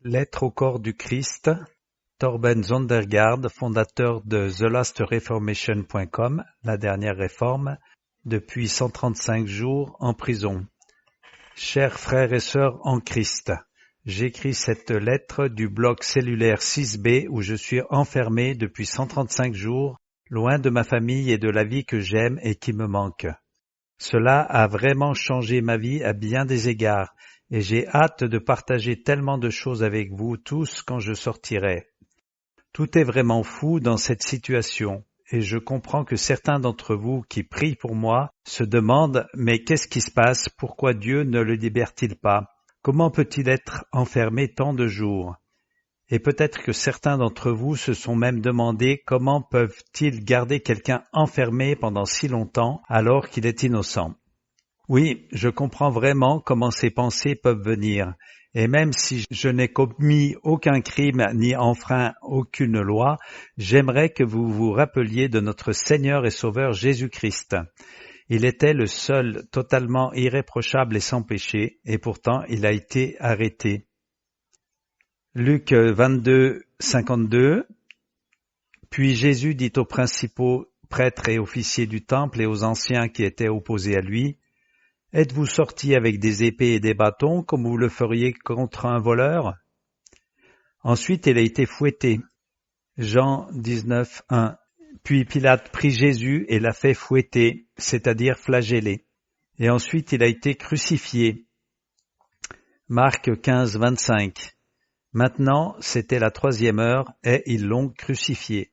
Lettre au corps du Christ, Torben Zondergaard, fondateur de thelastreformation.com, la dernière réforme, depuis 135 jours en prison. Chers frères et sœurs en Christ, j'écris cette lettre du bloc cellulaire 6B où je suis enfermé depuis 135 jours, loin de ma famille et de la vie que j'aime et qui me manque. Cela a vraiment changé ma vie à bien des égards, et j'ai hâte de partager tellement de choses avec vous tous quand je sortirai. Tout est vraiment fou dans cette situation, et je comprends que certains d'entre vous qui prient pour moi se demandent « Mais qu'est-ce qui se passe? Pourquoi Dieu ne le libère-t-il pas? Comment peut-il être enfermé tant de jours ?» Et peut-être que certains d'entre vous se sont même demandé comment peuvent-ils garder quelqu'un enfermé pendant si longtemps alors qu'il est innocent. Oui, je comprends vraiment comment ces pensées peuvent venir, et même si je n'ai commis aucun crime ni enfreint aucune loi, j'aimerais que vous vous rappeliez de notre Seigneur et Sauveur Jésus-Christ. Il était le seul totalement irréprochable et sans péché, et pourtant il a été arrêté. Luc 22, 52. Puis Jésus dit aux principaux prêtres et officiers du temple et aux anciens qui étaient opposés à lui, « Êtes-vous sortis avec des épées et des bâtons comme vous le feriez contre un voleur ?» Ensuite il a été fouetté. Jean 19, 1. Puis Pilate prit Jésus et l'a fait fouetter, c'est-à-dire flageller. Et ensuite il a été crucifié. Marc 15, 25. Maintenant, c'était la 3e heure et ils l'ont crucifié.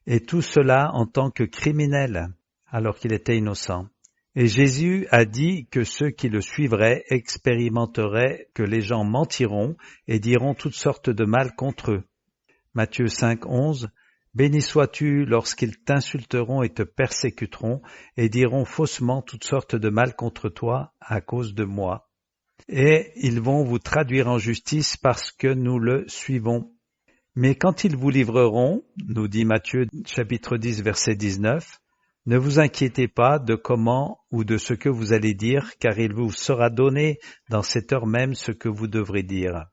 Et tout cela en tant que criminel, alors qu'il était innocent. Et Jésus a dit que ceux qui le suivraient expérimenteraient que les gens mentiront et diront toutes sortes de mal contre eux. Matthieu 5, 11. Béni sois-tu lorsqu'ils t'insulteront et te persécuteront et diront faussement toutes sortes de mal contre toi à cause de moi. Et ils vont vous traduire en justice parce que nous le suivons. Mais quand ils vous livreront, nous dit Matthieu chapitre 10 verset 19, ne vous inquiétez pas de comment ou de ce que vous allez dire, car il vous sera donné dans cette heure même ce que vous devrez dire.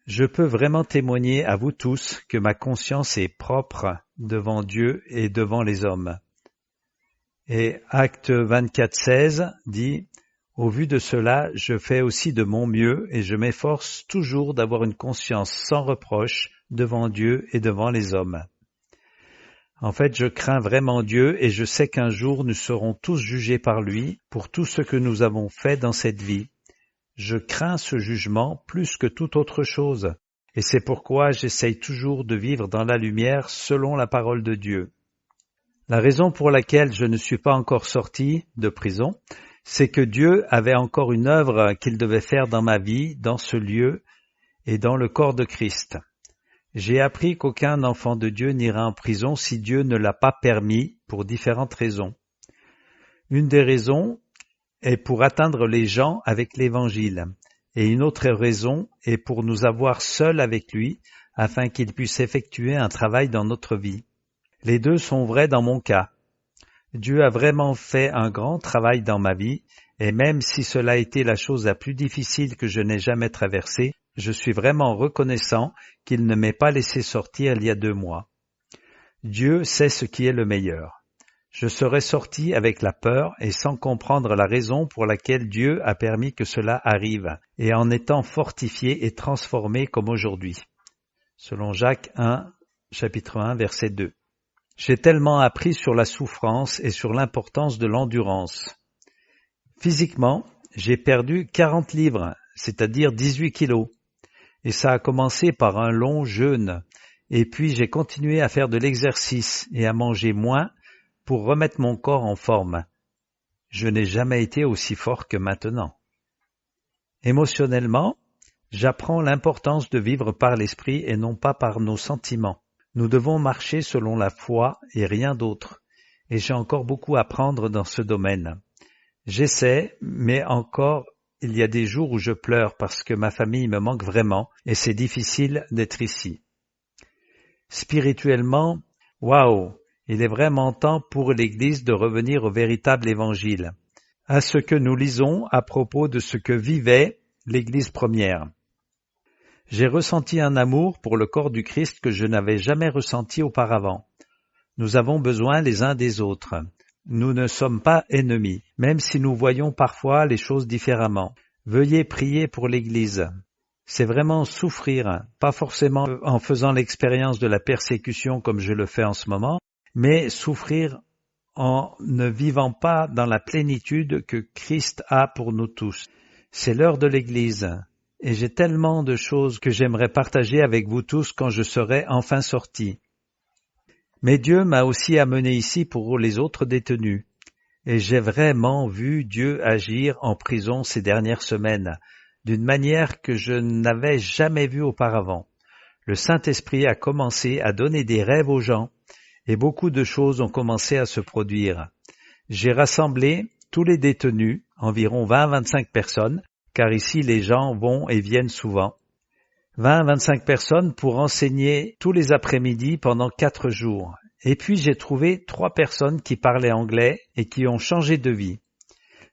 Je peux vraiment témoigner à vous tous que ma conscience est propre devant Dieu et devant les hommes. Et Acte 24, 16 dit « Au vu de cela, je fais aussi de mon mieux et je m'efforce toujours d'avoir une conscience sans reproche devant Dieu et devant les hommes. » En fait, je crains vraiment Dieu et je sais qu'un jour nous serons tous jugés par lui pour tout ce que nous avons fait dans cette vie. Je crains ce jugement plus que toute autre chose et c'est pourquoi j'essaye toujours de vivre dans la lumière selon la parole de Dieu. La raison pour laquelle je ne suis pas encore sorti de prison, c'est que Dieu avait encore une œuvre qu'il devait faire dans ma vie, dans ce lieu et dans le corps de Christ. J'ai appris qu'aucun enfant de Dieu n'ira en prison si Dieu ne l'a pas permis pour différentes raisons. Une des raisons est pour atteindre les gens avec l'Évangile, et une autre raison est pour nous avoir seuls avec lui afin qu'il puisse effectuer un travail dans notre vie. Les deux sont vrais dans mon cas. Dieu a vraiment fait un grand travail dans ma vie, et même si cela a été la chose la plus difficile que je n'ai jamais traversée, je suis vraiment reconnaissant qu'il ne m'ait pas laissé sortir il y a 2 mois. Dieu sait ce qui est le meilleur. Je serais sorti avec la peur et sans comprendre la raison pour laquelle Dieu a permis que cela arrive, et en étant fortifié et transformé comme aujourd'hui. Selon Jacques 1, chapitre 1, verset 2. J'ai tellement appris sur la souffrance et sur l'importance de l'endurance. Physiquement, j'ai perdu 40 livres, c'est-à-dire 18 kilos. Et ça a commencé par un long jeûne, et puis j'ai continué à faire de l'exercice et à manger moins pour remettre mon corps en forme. Je n'ai jamais été aussi fort que maintenant. Émotionnellement, j'apprends l'importance de vivre par l'esprit et non pas par nos sentiments. Nous devons marcher selon la foi et rien d'autre, et j'ai encore beaucoup à apprendre dans ce domaine. J'essaie, mais encore il y a des jours où je pleure parce que ma famille me manque vraiment et c'est difficile d'être ici. Spirituellement, waouh, il est vraiment temps pour l'Église de revenir au véritable Évangile, à ce que nous lisons à propos de ce que vivait l'Église première. J'ai ressenti un amour pour le corps du Christ que je n'avais jamais ressenti auparavant. Nous avons besoin les uns des autres. Nous ne sommes pas ennemis, même si nous voyons parfois les choses différemment. Veuillez prier pour l'Église. C'est vraiment souffrir, pas forcément en faisant l'expérience de la persécution comme je le fais en ce moment, mais souffrir en ne vivant pas dans la plénitude que Christ a pour nous tous. C'est l'heure de l'Église, et j'ai tellement de choses que j'aimerais partager avec vous tous quand je serai enfin sorti. Mais Dieu m'a aussi amené ici pour les autres détenus, et j'ai vraiment vu Dieu agir en prison ces dernières semaines, d'une manière que je n'avais jamais vue auparavant. Le Saint-Esprit a commencé à donner des rêves aux gens, et beaucoup de choses ont commencé à se produire. J'ai rassemblé tous les détenus, environ 20-25 personnes, car ici les gens vont et viennent souvent. 20-25 personnes pour enseigner tous les après-midi pendant 4 jours. Et puis j'ai trouvé 3 personnes qui parlaient anglais et qui ont changé de vie.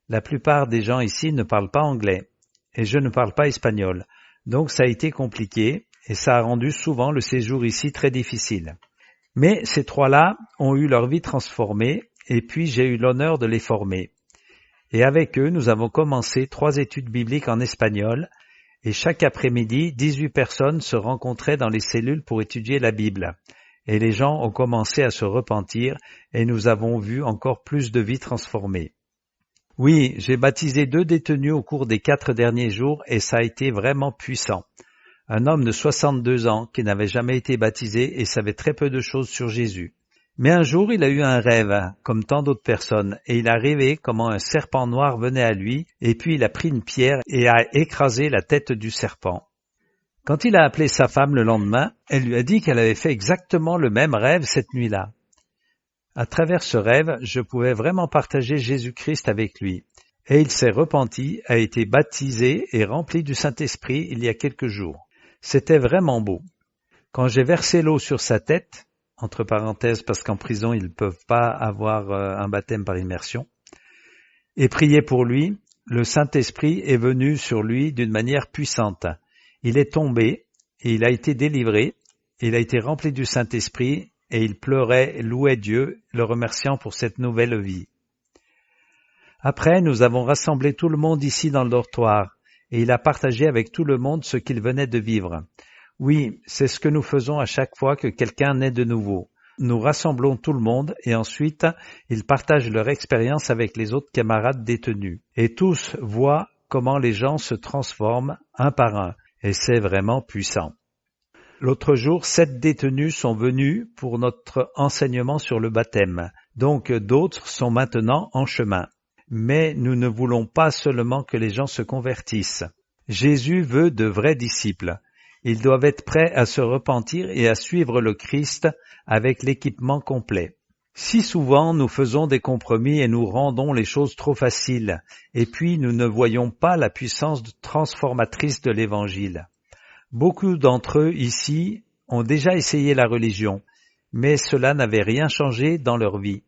La plupart des gens ici ne parlent pas anglais, et je ne parle pas espagnol. Donc ça a été compliqué, et ça a rendu souvent le séjour ici très difficile. Mais ces 3-là ont eu leur vie transformée, et puis j'ai eu l'honneur de les former. Et avec eux, nous avons commencé 3 études bibliques en espagnol, et chaque après-midi, 18 personnes se rencontraient dans les cellules pour étudier la Bible. Et les gens ont commencé à se repentir, et nous avons vu encore plus de vies transformées. Oui, j'ai baptisé 2 détenus au cours des 4 derniers jours, et ça a été vraiment puissant. Un homme de 62 ans qui n'avait jamais été baptisé et savait très peu de choses sur Jésus. Mais un jour, il a eu un rêve, comme tant d'autres personnes, et il a rêvé comment un serpent noir venait à lui, et puis il a pris une pierre et a écrasé la tête du serpent. Quand il a appelé sa femme le lendemain, elle lui a dit qu'elle avait fait exactement le même rêve cette nuit-là. À travers ce rêve, je pouvais vraiment partager Jésus-Christ avec lui. Et il s'est repenti, a été baptisé et rempli du Saint-Esprit il y a quelques jours. C'était vraiment beau. Quand j'ai versé l'eau sur sa tête, entre parenthèses parce qu'en prison ils ne peuvent pas avoir un baptême par immersion, et prié pour lui, le Saint-Esprit est venu sur lui d'une manière puissante. Il est tombé et il a été délivré, il a été rempli du Saint-Esprit et il pleurait, louait Dieu, le remerciant pour cette nouvelle vie. Après, nous avons rassemblé tout le monde ici dans le dortoir, et il a partagé avec tout le monde ce qu'il venait de vivre. Oui, c'est ce que nous faisons à chaque fois que quelqu'un naît de nouveau. Nous rassemblons tout le monde et ensuite, ils partagent leur expérience avec les autres camarades détenus. Et tous voient comment les gens se transforment un par un, et c'est vraiment puissant. L'autre jour, 7 détenus sont venus pour notre enseignement sur le baptême, donc d'autres sont maintenant en chemin. Mais nous ne voulons pas seulement que les gens se convertissent. Jésus veut de vrais disciples. Ils doivent être prêts à se repentir et à suivre le Christ avec l'équipement complet. Si souvent nous faisons des compromis et nous rendons les choses trop faciles, et puis nous ne voyons pas la puissance transformatrice de l'Évangile. Beaucoup d'entre eux ici ont déjà essayé la religion, mais cela n'avait rien changé dans leur vie.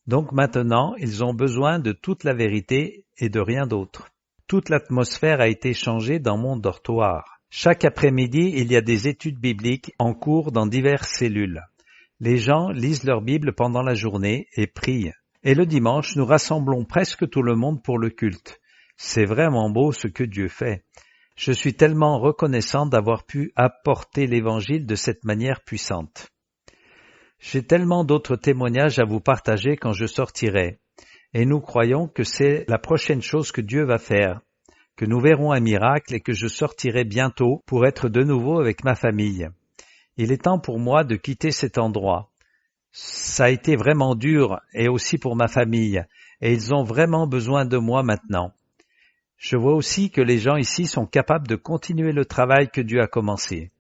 Donc maintenant, ils ont besoin de toute la vérité et de rien d'autre. Toute l'atmosphère a été changée dans mon dortoir. Chaque après-midi, il y a des études bibliques en cours dans diverses cellules. Les gens lisent leur Bible pendant la journée et prient. Et le dimanche, nous rassemblons presque tout le monde pour le culte. C'est vraiment beau ce que Dieu fait. Je suis tellement reconnaissant d'avoir pu apporter l'Évangile de cette manière puissante. J'ai tellement d'autres témoignages à vous partager quand je sortirai, et nous croyons que c'est la prochaine chose que Dieu va faire, que nous verrons un miracle et que je sortirai bientôt pour être de nouveau avec ma famille. Il est temps pour moi de quitter cet endroit. Ça a été vraiment dur, et aussi pour ma famille, et ils ont vraiment besoin de moi maintenant. Je vois aussi que les gens ici sont capables de continuer le travail que Dieu a commencé.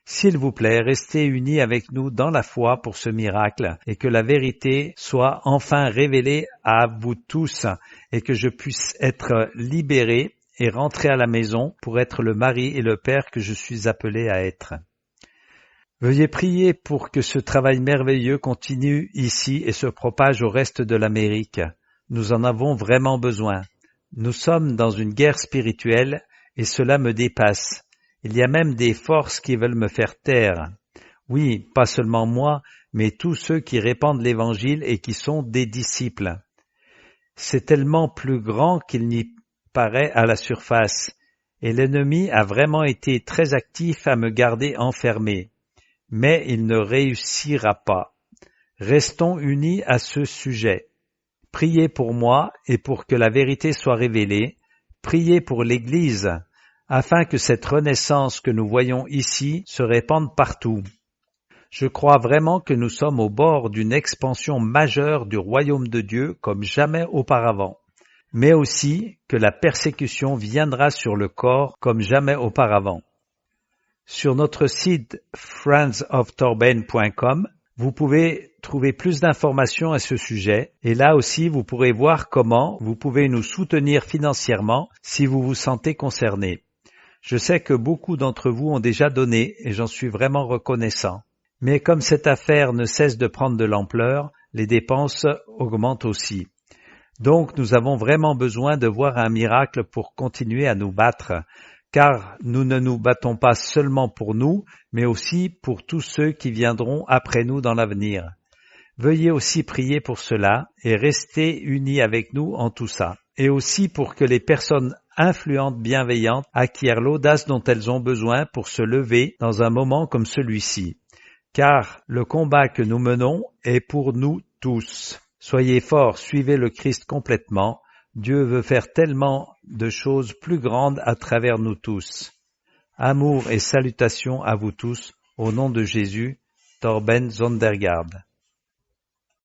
S'il vous plaît, restez unis avec nous dans la foi pour ce miracle et que la vérité soit enfin révélée à vous tous et que je puisse être libéré et rentrer à la maison pour être le mari et le père que je suis appelé à être. Veuillez prier pour que ce travail merveilleux continue ici et se propage au reste de l'Amérique. Nous en avons vraiment besoin. Nous sommes dans une guerre spirituelle et cela me dépasse. Il y a même des forces qui veulent me faire taire. Oui, pas seulement moi, mais tous ceux qui répandent l'Évangile et qui sont des disciples. C'est tellement plus grand qu'il n'y paraît à la surface, et l'ennemi a vraiment été très actif à me garder enfermé. Mais il ne réussira pas. Restons unis à ce sujet. Priez pour moi et pour que la vérité soit révélée. Priez pour l'Église, afin que cette renaissance que nous voyons ici se répande partout. Je crois vraiment que nous sommes au bord d'une expansion majeure du royaume de Dieu comme jamais auparavant, mais aussi que la persécution viendra sur le corps comme jamais auparavant. Sur notre site friendsoftorben.com, vous pouvez trouver plus d'informations à ce sujet et là aussi vous pourrez voir comment vous pouvez nous soutenir financièrement si vous vous sentez concerné. Je sais que beaucoup d'entre vous ont déjà donné et j'en suis vraiment reconnaissant. Mais comme cette affaire ne cesse de prendre de l'ampleur, les dépenses augmentent aussi. Donc nous avons vraiment besoin de voir un miracle pour continuer à nous battre, car nous ne nous battons pas seulement pour nous, mais aussi pour tous ceux qui viendront après nous dans l'avenir. Veuillez aussi prier pour cela et rester unis avec nous en tout ça, et aussi pour que les personnes influentes bienveillantes acquièrent l'audace dont elles ont besoin pour se lever dans un moment comme celui-ci. Car le combat que nous menons est pour nous tous. Soyez forts, suivez le Christ complètement. Dieu veut faire tellement de choses plus grandes à travers nous tous. Amour et salutations à vous tous, au nom de Jésus, Torben Zondergaard.